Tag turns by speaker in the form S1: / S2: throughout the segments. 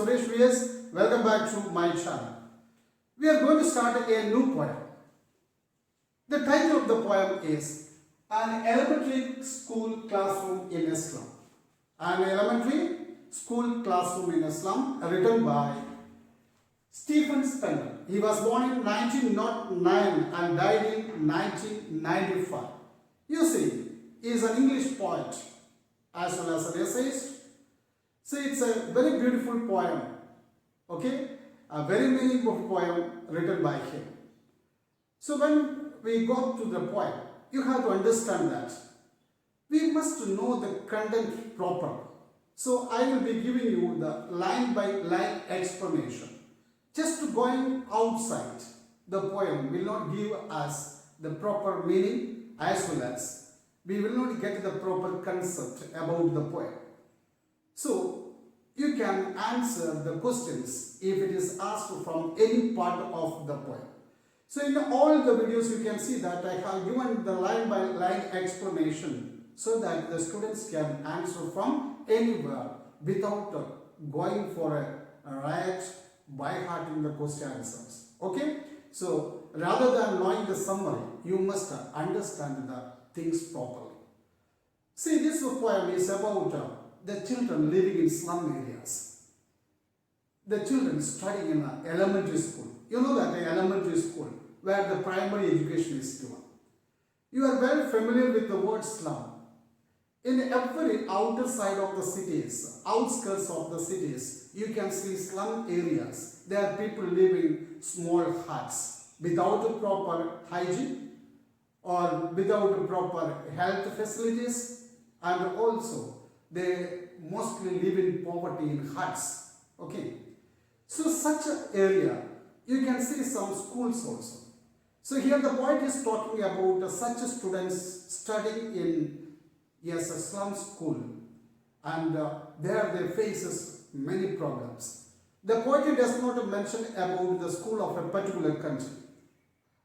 S1: Suresh VS. Welcome back to my channel. We are going to start a new poem. The title of the poem is An Elementary School Classroom in a Slum. An Elementary School Classroom in a Slum, written by Stephen Spender. He was born in 1909 and died in 1995. You see, he is an English poet as well as an essayist. See, it's a very beautiful poem, okay? A very meaningful poem written by him. So when we go to the poem, you have to understand that we must know the content proper. So I will be giving you the line by line explanation. Just going outside the poem will not give us the proper meaning, as well as we will not get the proper concept about the poem. So you can answer the questions if it is asked from any part of the poem. So in all the videos you can see that I have given the line by line explanation so that the students can answer from anywhere without going for a riot by hearting the question answers. Okay? So rather than knowing the summary, you must understand the things properly. See, this poem is about the children living in slum areas. The children studying in an elementary school. You know that the elementary school where the primary education is given. You are well familiar with the word slum. In every outer side of the cities, outskirts of the cities, you can see slum areas. There are people living small huts without proper hygiene or without proper health facilities, and also they mostly live in poverty in huts. Okay. So such an area, you can see some schools also. So here the poet is talking about such students studying in a slum school, and there they faces many problems. The poet does not mention about the school of a particular country.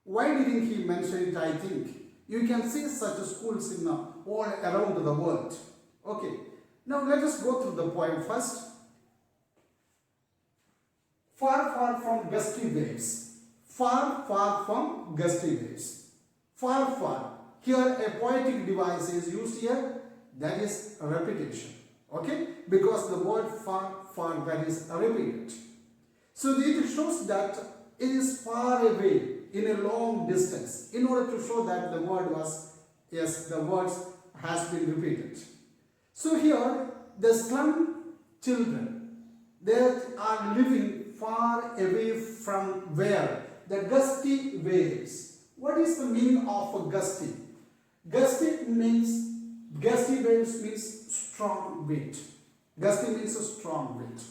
S1: Why didn't he mention it? I think you can see such schools in all around the world. Okay. Now let us go through the poem first. Far, far from gusty waves. Far, far from gusty waves. Far, far. Here a poetic device is used here, that is repetition. Okay? Because the word far, far, that is repeated. So it shows that it is far away in a long distance, in order to show that the word was, yes, the words has been repeated. So here the slum children, they are living far away from where? The gusty waves. What is the meaning of a gusty? Gusty waves means strong wind. Gusty means a strong wind.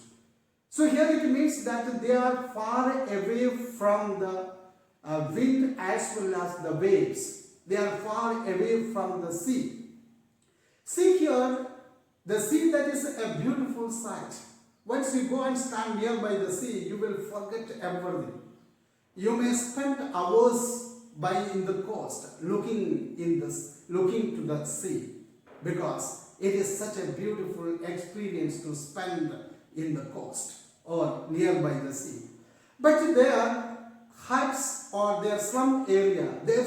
S1: So here it means that they are far away from the wind as well as the waves. They are far away from the sea. See here, the sea, that is a beautiful sight. Once you go and stand nearby the sea, you will forget everything. You may spend hours by in the coast looking to the sea, because it is such a beautiful experience to spend in the coast or nearby the sea. But their huts or their slum area, their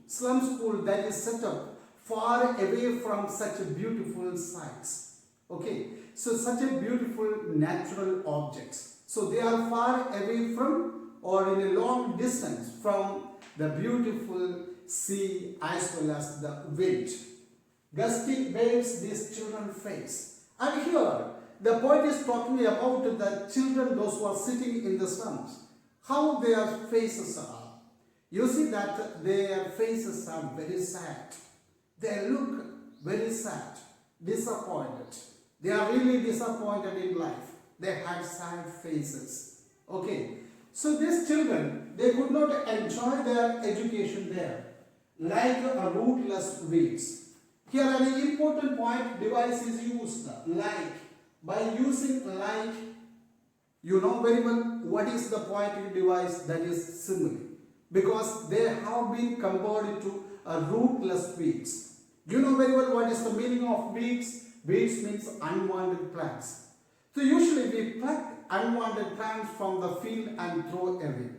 S1: slum school that is set up far away from such beautiful sights. Okay, so such a beautiful natural objects. So they are far away from or in a long distance from the beautiful sea as well as the wind. Gusty waves these children face. And here the poet is talking about the children, those who are sitting in the slums, how their faces are. You see that their faces are very sad. They look very sad, disappointed. They are really disappointed in life. They have sad faces. Okay. So these children, they could not enjoy their education there, like a rootless weeds. Here an important point device is used, like. By using like, you know very well what is the poetic device, that is simile. Because they have been compared to rootless weeds. You know very well what is the meaning of weeds. Weeds means unwanted plants. So usually we pluck unwanted plants from the field and throw away.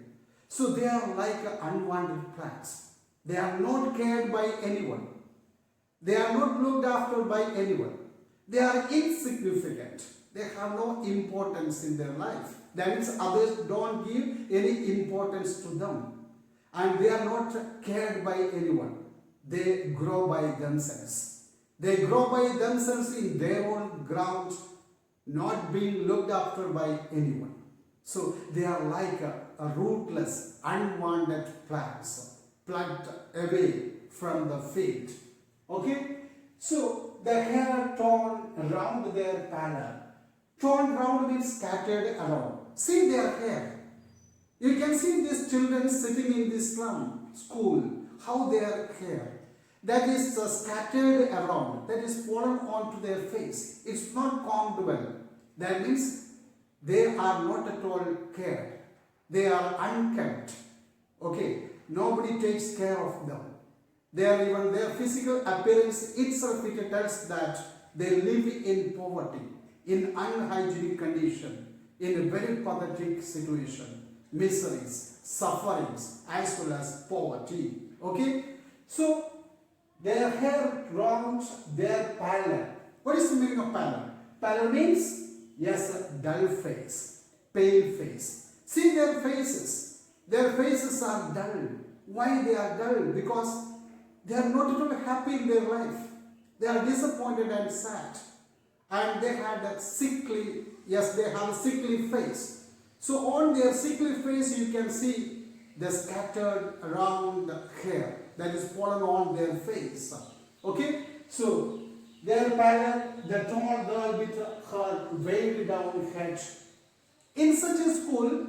S1: So they are like unwanted plants. They are not cared by anyone. They are not looked after by anyone. They are insignificant. They have no importance in their life. That means others don't give any importance to them. And they are not cared by anyone. They grow by themselves. They grow by themselves in their own ground, not being looked after by anyone. So they are like a rootless, unwanted plants, plucked away from the field. Okay? So the hair torn around their panel. Torn round means scattered around. See their hair. You can see these children sitting in this slum school, how their hair that is scattered around, that is fallen onto their face. It's not combed well. That means they are not at all cared. They are unkept. Okay, nobody takes care of them. Even their physical appearance itself, it tells that they live in poverty, in unhygienic condition, in a very pathetic situation, miseries, sufferings, as well as poverty. Okay, so their hair rounds their pallor. What is the meaning of pallor? Pallor means, yes, dull face, pale face. See their faces. Their faces are dull. Why they are dull? Because they are not at all happy in their life. They are disappointed and sad. And they had a sickly, yes, they have a sickly face. So on their sickly face you can see the scattered around hair that is fallen on their face. Okay? So their pallor, the tall girl with her veiled down head. In such a school,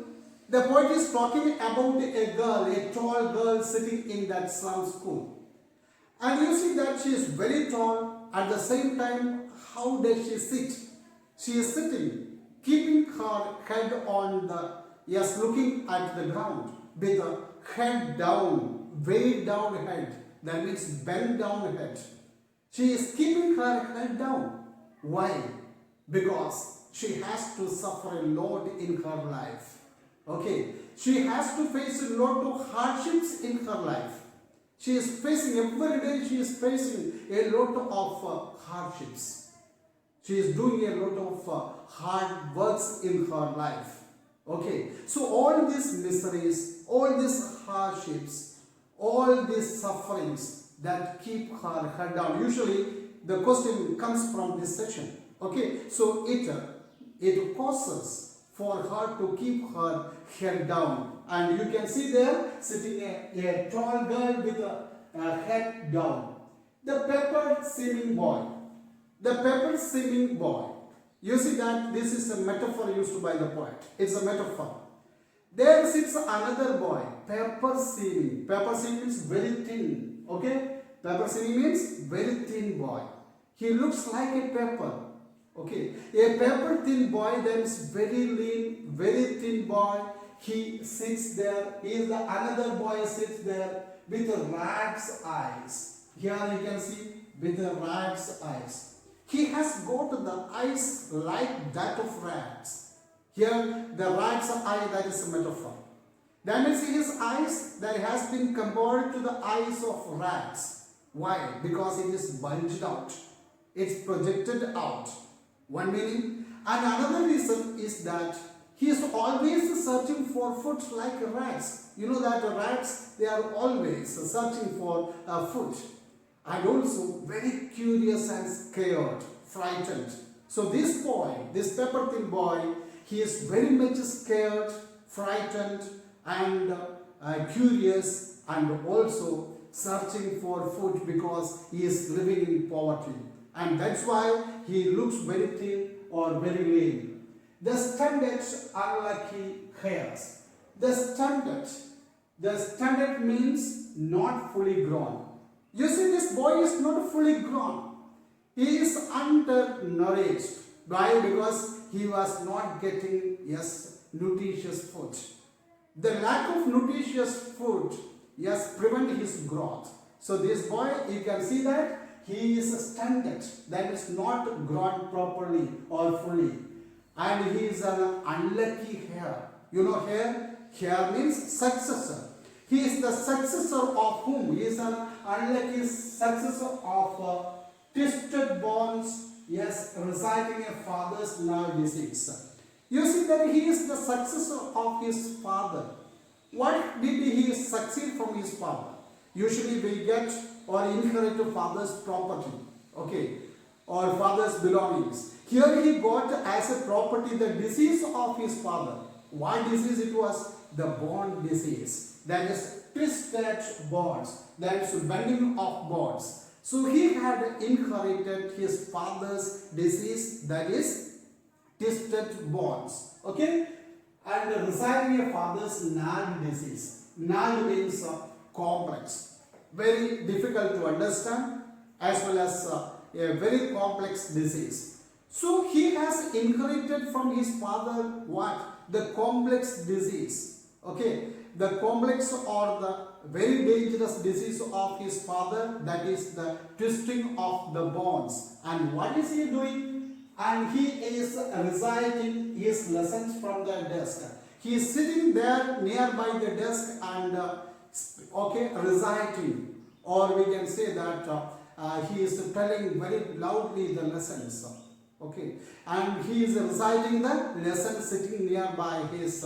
S1: the poet is talking about a girl, a tall girl sitting in that slum school. And you see that she is very tall. At the same time, how does she sit? She is sitting, keeping her head on the, yes, looking at the ground with the head down, weighed down head. That means bent down head. She is keeping her head down. Why? Because she has to suffer a lot in her life. Okay, she has to face a lot of hardships in her life. She is facing, every day she is facing a lot of hardships. She is doing a lot of hard works in her life. Okay, so all these miseries, all these hardships, all these sufferings that keep her head down. Usually the question comes from this section. Okay, so it causes for her to keep her head down. And you can see there sitting a tall girl with a head down. The peppered seeming boy. The peppered seeming boy. You see that this is a metaphor used by the poet. It's a metaphor. There sits another boy, pepper seeming. Pepper seeming means very thin. Okay? Pepper seeming means very thin boy. He looks like a pepper. Okay? A pepper thin boy, that is very lean, very thin boy. He sits there. Another boy sits there with a rat's eyes. Here you can see with a rat's eyes. He has got the eyes like that of rats. Here the rat's eye, that is a metaphor. That means his eyes that has been compared to the eyes of rats. Why? Because it is bulged out. It's projected out. One meaning. And another reason is that he is always searching for food like rats. You know that rats, they are always searching for food. And also very curious and scared, frightened. So this boy, this pepper thin boy, he is very much scared, frightened and curious, and also searching for food because he is living in poverty. And that's why he looks very thin or very lean. The stunted, unlucky hairs. The stunted means not fully grown. You see, this boy is not fully grown. He is undernourished. Why? Because he was not getting, yes, nutritious food. The lack of nutritious food, yes, prevent his growth. So this boy, you can see that he is stunted, that is not grown properly or fully. and he is an unlucky heir. You know heir? Heir means successor. He is the successor of whom? He is an unlucky successor of twisted bonds, yes, residing a father's now disease. You see that he is the successor of his father. What did he succeed from his father? Usually we get or inherit a father's property, okay, or father's belongings. Here he got as a property the disease of his father. What disease it was? The bond disease. That is twisted bonds. That is bending of bonds. So he had inherited his father's disease, that is twisted bonds. Okay? And residing a father's nagged disease. Nagged means complex. Very difficult to understand as well as a very complex disease. So he has inherited from his father what? The complex disease. Okay? The complex or the very dangerous disease of his father, that is the twisting of the bonds. And what is he doing? And he is reciting his lessons from the desk. He is sitting there nearby the desk and reciting, or we can say that he is telling very loudly the lessons. Okay, and he is reciting the lesson sitting nearby his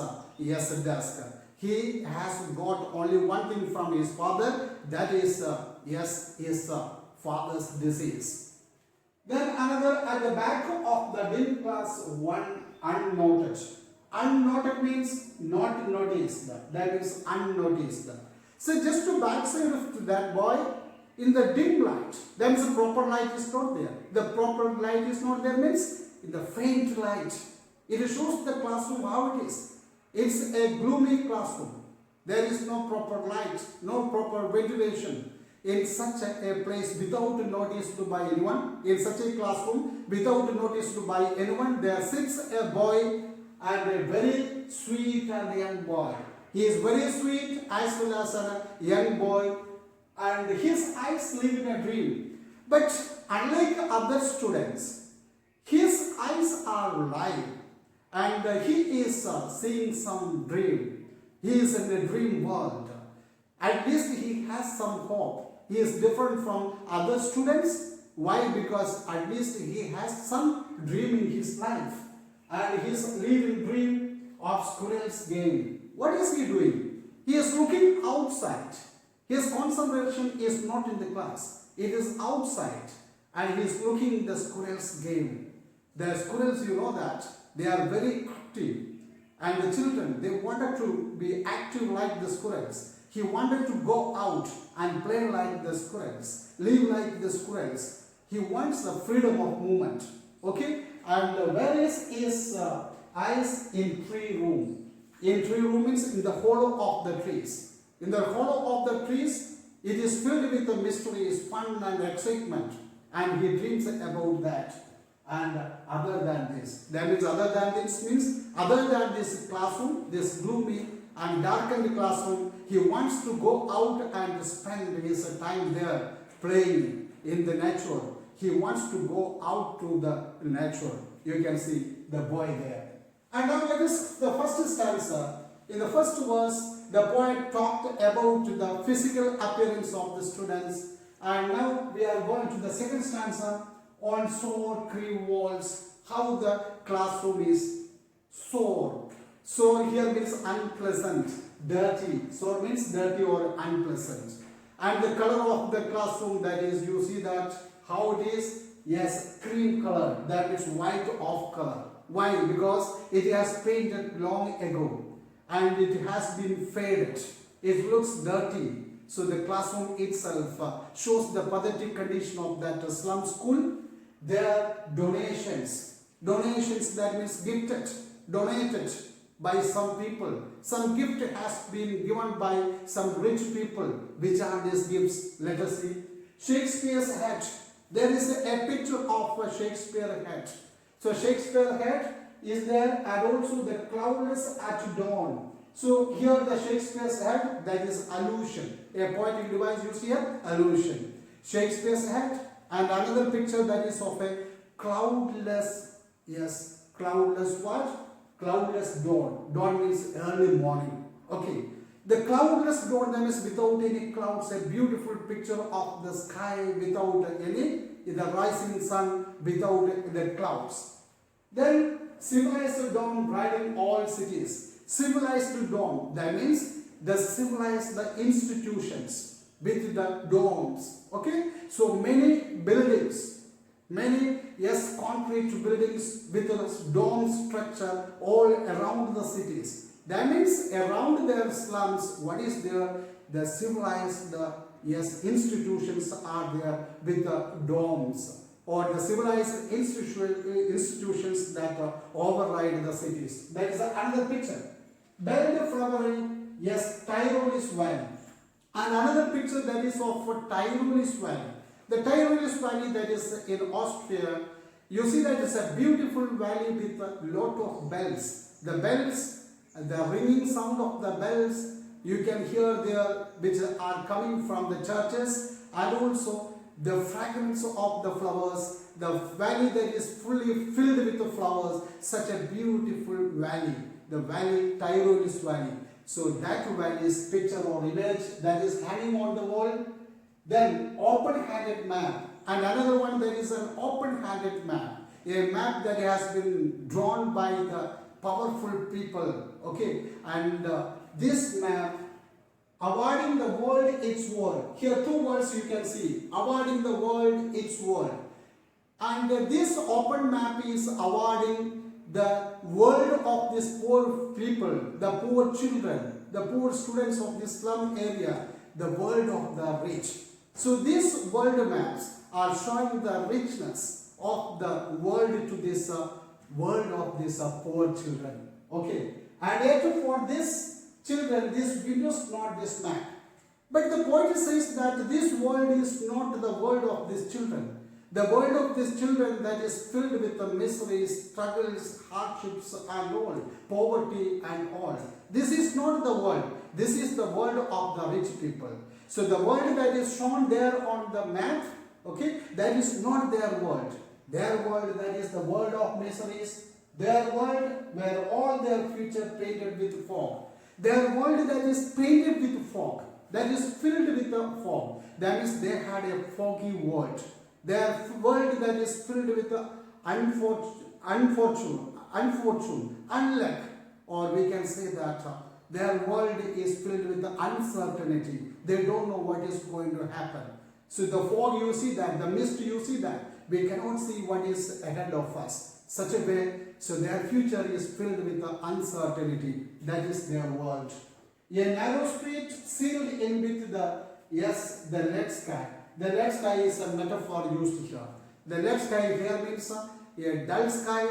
S1: desk. He has got only one thing from his father, that is his father's disease. Then another at the back of the dim class, one unnoted. Unnoted means not noticed. That is unnoticed. So just to backside of that boy, in the dim light, that means the proper light is not there. The proper light is not there means in the faint light. It shows the classroom how it is. It's a gloomy classroom. There is no proper light, no proper ventilation. In such a place without noticed by anyone, in such a classroom without noticed by anyone, there sits a boy, and a very sweet and young boy. He is very sweet as well as a young boy, and his eyes live in a dream. But unlike other students, his eyes are live, and he is seeing some dream. He is in a dream world. At least he has some hope. He is different from other students. Why? Because at least he has some dream in his life. And he is living dream of squirrel's game. What is he doing? He is looking outside. His concentration is not in the class. It is outside. And he is looking the squirrel's game. The squirrels, you know that, they are very active. And the children, they wanted to be active like the squirrels. He wanted to go out and play like the squirrels, live like the squirrels. He wants the freedom of movement. Okay? And where is his eyes? In tree room. In tree room means in the hollow of the trees. In the hollow of the trees, it is filled with the mysteries, fun and excitement. And he dreams about that. And other than this. That means other than this means other than this classroom, this gloomy and darkened classroom, he wants to go out and spend his time there playing in the nature. He wants to go out to the nature. You can see the boy there. And now let us, the first stanza. In the first verse, the poet talked about the physical appearance of the students. And now we are going to the second stanza on sore cream walls, how the classroom is sore. Sore here means unpleasant, dirty. Sore means dirty or unpleasant. And the color of the classroom, that is, you see that how it is? Yes, cream color, that is white off color. Why? Because it has painted long ago and it has been faded. It looks dirty. So the classroom itself shows the pathetic condition of that slum school. There are donations. Donations, that means gifted, donated by some people. Some gift has been given by some rich people. Which are these gifts? Let us see. Shakespeare's hat. There is a picture of a Shakespeare hat. So Shakespeare hat is there, and also the cloudless at dawn. So here the Shakespeare's hat, that is allusion. A poetic device used here, allusion. Shakespeare's hat, and another picture that is of a cloudless, yes, cloudless what? Cloudless dawn. Dawn means early morning. Okay. The cloudless dawn, that means without any clouds, a beautiful picture of the sky without the rising sun, without the clouds. Then civilized dawn bridling all cities. Civilized dawn, that means the civilized the institutions with the domes. Okay, so many buildings, many concrete buildings with a dome structure all around the cities. That means around their slums, what is there? The civilized institutions are there with the domes, or the civilized institutions that override the cities. That is another picture. Belled flowering, Tyrolese Valley. And another picture that is of Tyrolese Valley. The Tyrolese Valley, that is in Austria, you see that it's a beautiful valley with a lot of bells. The bells, the ringing sound of the bells, you can hear there, which are coming from the churches, and also the fragrance of the flowers, the valley that is fully filled with the flowers, such a beautiful valley, the valley, Tyrolese Valley. So that valley's picture or image that is hanging on the wall. Then open-handed map, and another one, there is an open-handed map, a map that has been drawn by the powerful people. Okay, and this map, awarding the world its world. Here two words you can see, awarding the world its world. And this open map is awarding the world of these poor people, the poor children, the poor students of this slum area, the world of the rich. So these world maps are showing the richness of the world to this world of these poor children. Okay, and yet for these children, this windows not this map. But the poet says that this world is not the world of these children. The world of these children that is filled with the miseries, struggles, hardships and all, poverty and all. This is not the world. This is the world of the rich people. So the world that is shown there on the map, okay, that is not their world. Their world, that is the world of miseries. Their world where all their future painted with fog. Their world that is painted with fog, that is filled with the fog. That means they had a foggy world. Their world that is filled with the unfortune, unluck, or we can say that their world is filled with the uncertainty. They don't know what is going to happen. So the fog, you see that, the mist, you see that. We cannot see what is ahead of us. Such a way, so their future is filled with the uncertainty. That is their world. A narrow street sealed in with the lead sky. The lead sky is a metaphor used here. The lead sky here means a dull sky.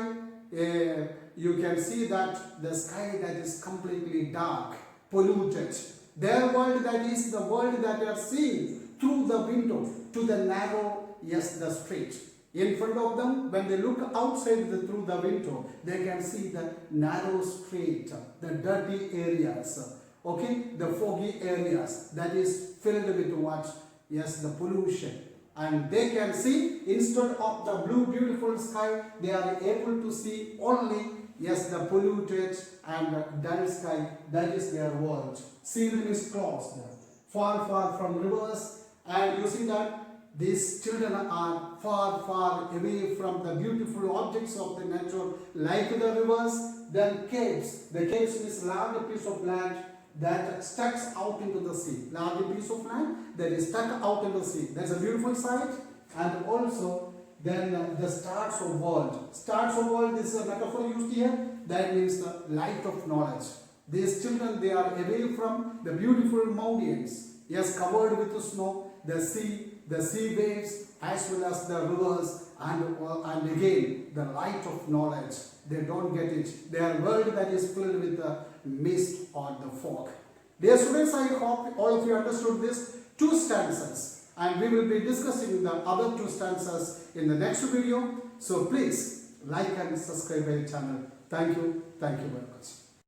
S1: You can see that the sky that is completely dark, polluted. Their world, that is the world that they are seeing through the window to the narrow, the street. In front of them, when they look outside through the window, they can see the narrow street, the dirty areas, okay, the foggy areas that is filled with what? The pollution. And they can see, instead of the blue beautiful sky, they are able to see only, the polluted and dull sky. That is their world. Sealed is closed, far, far from rivers. And you see that these children are far, far away from the beautiful objects of the nature, like the rivers. Then caves. The caves is large piece of land that sticks out into the sea. Large piece of land that is stuck out into the sea. That's a beautiful sight. And also then the stars of world. Stars of world, this is a metaphor used here. That means the light of knowledge. These children, they are away from the beautiful mountains. Covered with the snow, the sea waves, as well as the rivers, and again the light of knowledge. They don't get it. Their world that is filled with the mist or the fog. Dear students, I hope all of you understood this two stanzas, and we will be discussing the other two stanzas in the next video. So please like and subscribe my channel. Thank you very much.